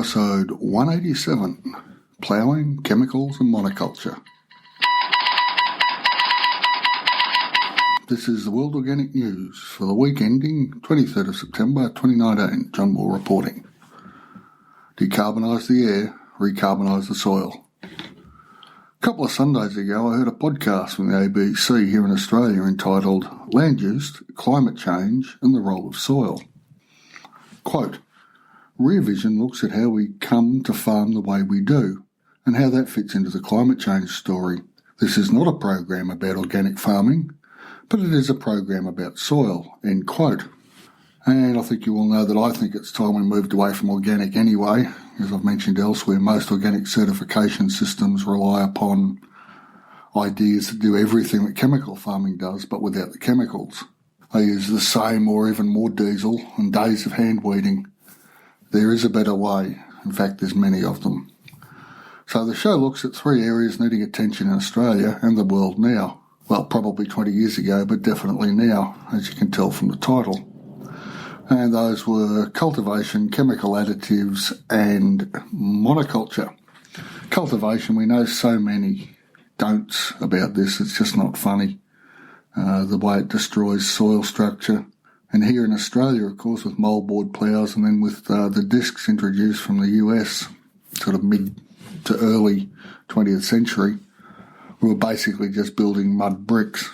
episode 187, Ploughing, Chemicals and Monoculture. This is the World Organic News for the week ending 23rd of September 2019. John Moore reporting. Decarbonise the air, recarbonise the soil. A couple of Sundays ago I heard a podcast from the ABC here in Australia entitled Land Use, Climate Change and the Role of Soil. Quote, Rear Vision looks at how we come to farm the way we do and how that fits into the climate change story. This is not a program about organic farming, but it is a program about soil, end quote. And I think you all know that I think it's time we moved away from organic anyway. As I've mentioned elsewhere, most organic certification systems rely upon ideas that do everything that chemical farming does, but without the chemicals. They use the same or even more diesel and days of hand weeding. There is a better way. In fact, there's many of them. So the show looks at three areas needing attention in Australia and the world now. Well, probably 20 years ago, but definitely now, as you can tell from the title. And those were cultivation, chemical additives, and monoculture. Cultivation, we know so many don'ts about this, it's just not funny. The way it destroys soil structure. And here in Australia, of course, with moldboard ploughs and then with the discs introduced from the US, sort of mid to early 20th century, we were basically just building mud bricks.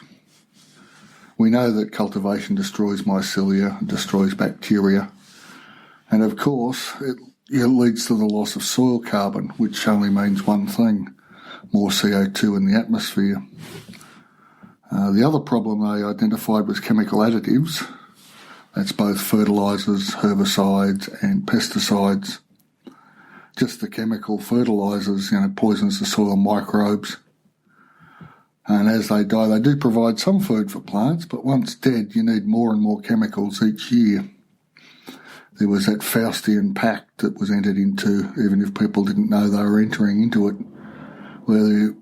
We know that cultivation destroys mycelia, destroys bacteria, and of course it leads to the loss of soil carbon, which only means one thing, more CO2 in the atmosphere. The other problem they identified was chemical additives. That's both fertilisers, herbicides and pesticides. Just the chemical fertilisers, poisons the soil microbes. And as they die, they do provide some food for plants, but once dead, you need more and more chemicals each year. There was that Faustian pact that was entered into, even if people didn't know they were entering into it, where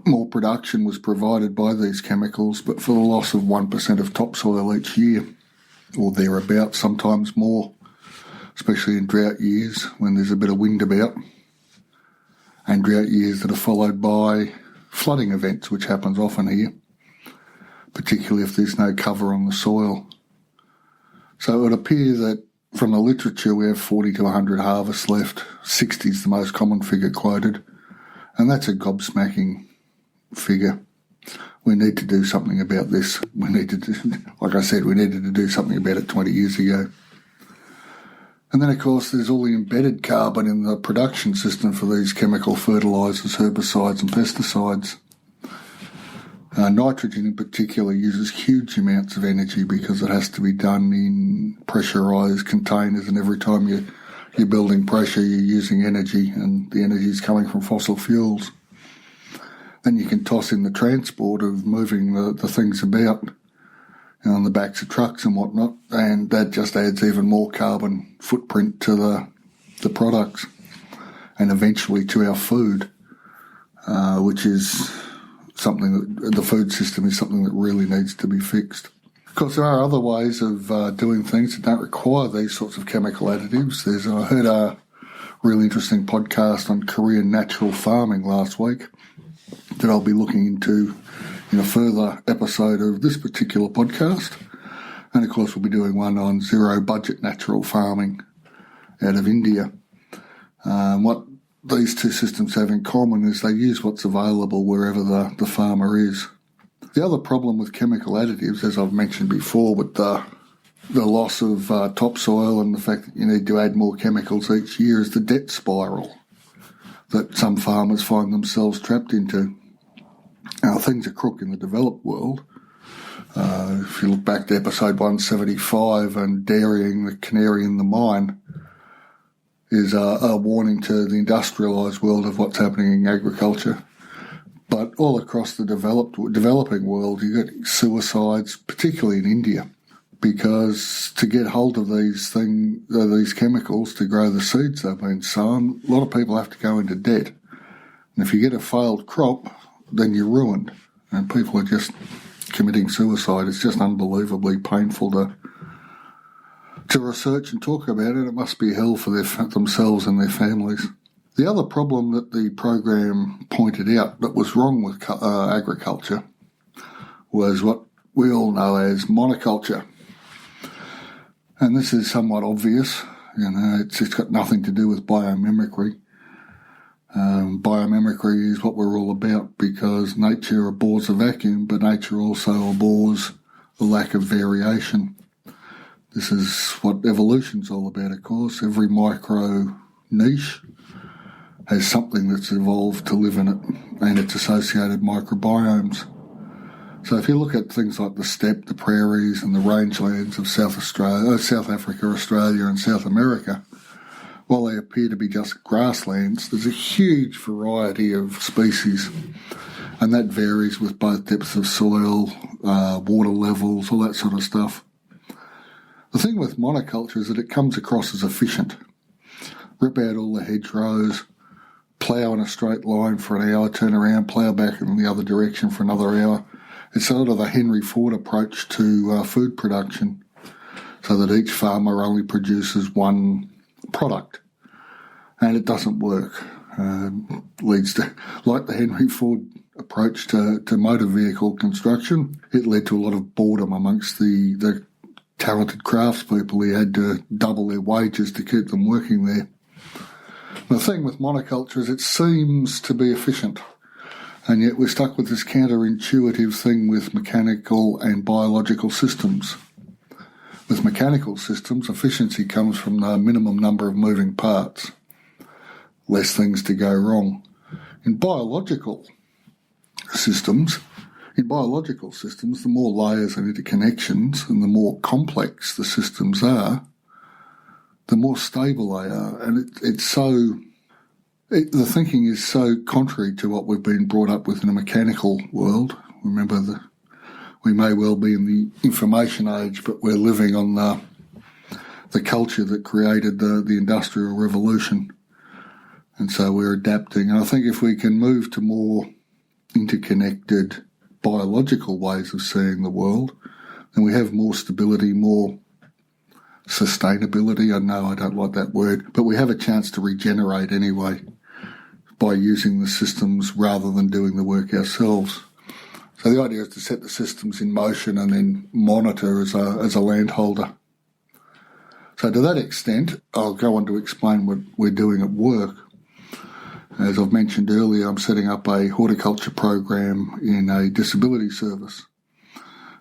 more production was provided by these chemicals, but for the loss of 1% of topsoil each year, or thereabouts, sometimes more, especially in drought years when there's a bit of wind about, and drought years that are followed by flooding events, which happens often here, particularly if there's no cover on the soil. So it would appear that from the literature we have 40 to 100 harvests left. 60 is the most common figure quoted, and that's a gobsmacking figure. We need to do something about this. We needed to do something about it 20 years ago. And then, of course, there's all the embedded carbon in the production system for these chemical fertilisers, herbicides and pesticides. Nitrogen in particular uses huge amounts of energy because it has to be done in pressurised containers, and every time you're building pressure, you're using energy, and the energy is coming from fossil fuels. Then you can toss in the transport of moving the things about on the backs of trucks and whatnot, and that just adds even more carbon footprint to the products and eventually to our food, which is something that the food system is something that really needs to be fixed. Of course, there are other ways of doing things that don't require these sorts of chemical additives. I heard a really interesting podcast on Korean natural farming last week that I'll be looking into in a further episode of this particular podcast. And of course we'll be doing one on zero budget natural farming out of India. What these two systems have in common is they use what's available wherever the farmer is. The other problem with chemical additives, as I've mentioned before, with the loss of topsoil and the fact that you need to add more chemicals each year, is the debt spiral that some farmers find themselves trapped into. Now, things are crook in the developed world. If you look back to episode 175 and dairying the canary in the mine is a warning to the industrialised world of what's happening in agriculture. But all across the developing world, you get suicides, particularly in India, because to get hold of these chemicals to grow the seeds they've been sown, a lot of people have to go into debt. And if you get a failed crop, then you're ruined. And people are just committing suicide. It's just unbelievably painful to research and talk about it, it must be hell for themselves and their families. The other problem that the program pointed out that was wrong with agriculture was what we all know as monoculture. And this is somewhat obvious. It's got nothing to do with biomimicry. Biomimicry is what we're all about because nature abhors a vacuum, but nature also abhors the lack of variation. This is what evolution's all about, of course. Every micro niche has something that's evolved to live in it and its associated microbiomes. So if you look at things like the steppe, the prairies and the rangelands of South Africa, Australia and South America, while they appear to be just grasslands, there's a huge variety of species, and that varies with both depths of soil, water levels, all that sort of stuff. The thing with monoculture is that it comes across as efficient. Rip out all the hedgerows, plough in a straight line for an hour, turn around, plough back in the other direction for another hour. It's sort of the Henry Ford approach to food production, so that each farmer only produces one product. And it doesn't work. Leads to, like the Henry Ford approach to motor vehicle construction, it led to a lot of boredom amongst the talented craftspeople. He had to double their wages to keep them working there. The thing with monoculture is it seems to be efficient, and yet we're stuck with this counterintuitive thing with mechanical and biological systems. With mechanical systems, efficiency comes from the minimum number of moving parts, less things to go wrong. In biological systems, the more layers and interconnections and the more complex the systems are, the more stable they are. And the thinking is so contrary to what we've been brought up with in a mechanical world. Remember, we may well be in the information age, but we're living on the culture that created the Industrial Revolution. And so we're adapting. And I think if we can move to more interconnected biological ways of seeing the world, then we have more stability, more sustainability. I know I don't like that word, but we have a chance to regenerate anyway by using the systems rather than doing the work ourselves. So the idea is to set the systems in motion and then monitor as a landholder. So to that extent, I'll go on to explain what we're doing at work. As I've mentioned earlier, I'm setting up a horticulture program in a disability service.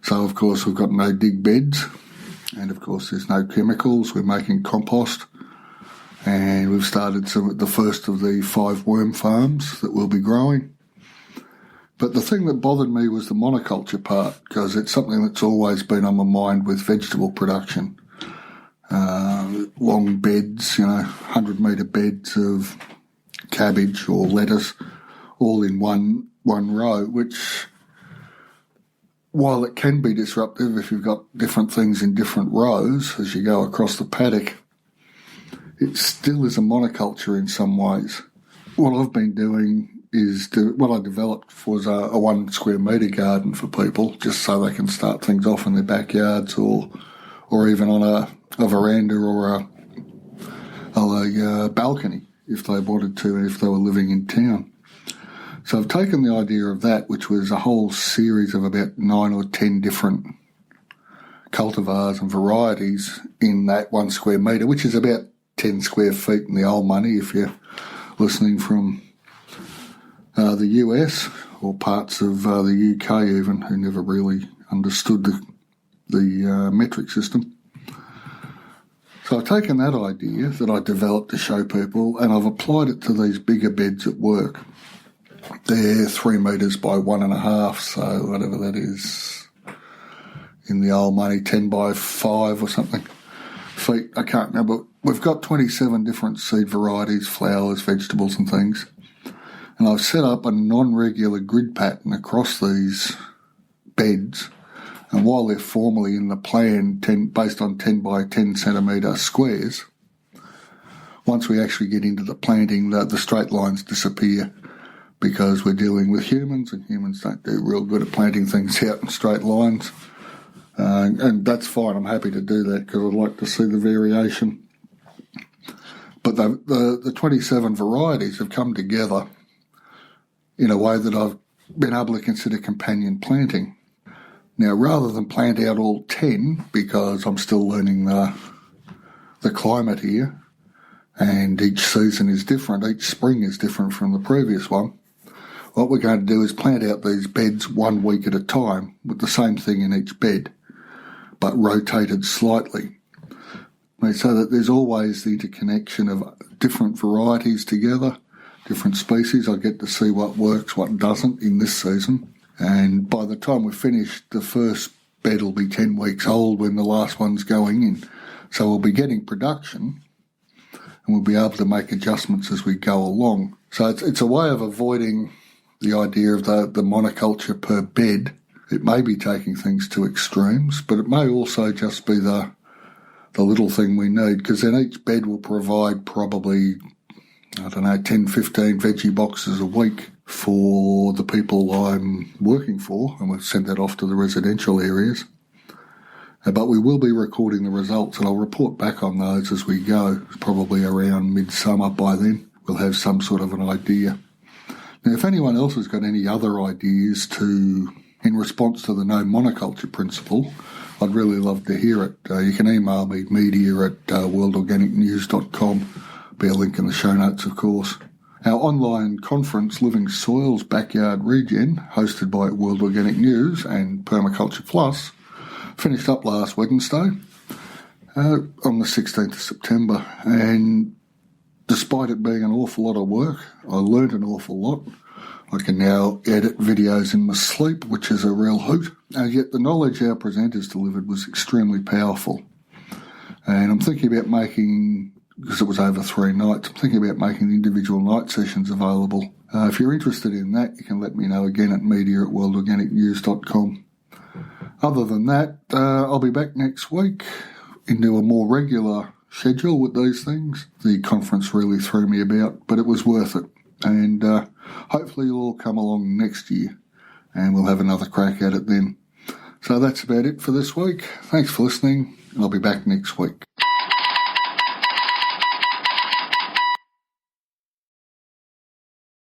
So, of course, we've got no dig beds, and, of course, there's no chemicals. We're making compost, and we've started the first of the 5 worm farms that we'll be growing. But the thing that bothered me was the monoculture part, because it's something that's always been on my mind with vegetable production. Long beds, 100-metre beds of cabbage or lettuce all in one row, which, while it can be disruptive if you've got different things in different rows as you go across the paddock, it still is a monoculture in some ways. What I've been doing is what I developed was a 1 square metre garden for people, just so they can start things off in their backyards or even on a veranda or a balcony if they wanted to, if they were living in town. So I've taken the idea of that, which was a whole series of about 9 or 10 different cultivars and varieties in that 1 square metre, which is about 10 square feet in the old money if you're listening from the US or parts of the UK even, who never really understood the metric system. So I've taken that idea that I developed to show people, and I've applied it to these bigger beds at work. They're 3 metres by 1.5, so whatever that is in the old money, 10 by 5 or something feet. I can't remember. We've got 27 different seed varieties, flowers, vegetables and things. And I've set up a non-regular grid pattern across these beds. And while they're formally in the plan based on 10 by 10 centimetre squares, once we actually get into the planting, the straight lines disappear because we're dealing with humans, and humans don't do real good at planting things out in straight lines. And that's fine. I'm happy to do that because I'd like to see the variation. But the 27 varieties have come together in a way that I've been able to consider companion planting. Now, rather than plant out all 10, because I'm still learning the climate here, and each season is different, each spring is different from the previous one, what we're going to do is plant out these beds 1 week at a time with the same thing in each bed, but rotated slightly. So that there's always the interconnection of different varieties together, different species. I get to see what works, what doesn't in this season. And by the time we're finished, the first bed will be 10 weeks old when the last one's going in. So we'll be getting production and we'll be able to make adjustments as we go along. So it's a way of avoiding the idea of the monoculture per bed. It may be taking things to extremes, but it may also just be the little thing we need, because then each bed will provide probably, 10, 15 veggie boxes a week for the people I'm working for, and we've sent that off to the residential areas. But we will be recording the results, and I'll report back on those as we go. Probably around midsummer by then, we'll have some sort of an idea. Now, if anyone else has got any other ideas in response to the no monoculture principle, I'd really love to hear it. You can email me, media@worldorganicnews.com. Be a link in the show notes, of course. Our online conference, Living Soils Backyard Regen, hosted by World Organic News and Permaculture Plus, finished up last Wednesday on the 16th of September. And despite it being an awful lot of work, I learned an awful lot. I can now edit videos in my sleep, which is a real hoot. And yet the knowledge our presenters delivered was extremely powerful. And I'm thinking about making, because it was over 3 nights, I'm thinking about making the individual night sessions available. If you're interested in that, you can let me know again at media@worldorganicnews.com. Other than that, I'll be back next week into a more regular schedule with these things. The conference really threw me about, but it was worth it. And hopefully you'll all come along next year and we'll have another crack at it then. So that's about it for this week. Thanks for listening, and I'll be back next week.